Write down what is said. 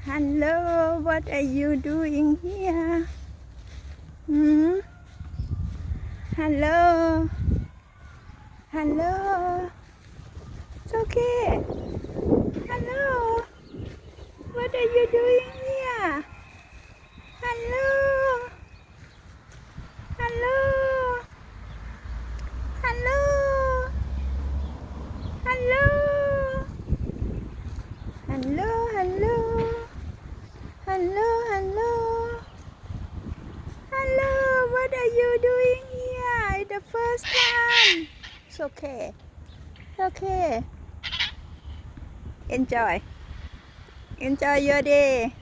Hello, what are you doing here? Hmm? Hello? Hello? It's okay. Hello? What are you doing here? Hello? Hello? Hello? Hello? Hello, hello? Hello, hello? Hello, what are you doing here? It's the first time. It's okay. It's okay. Enjoy. Enjoy your day.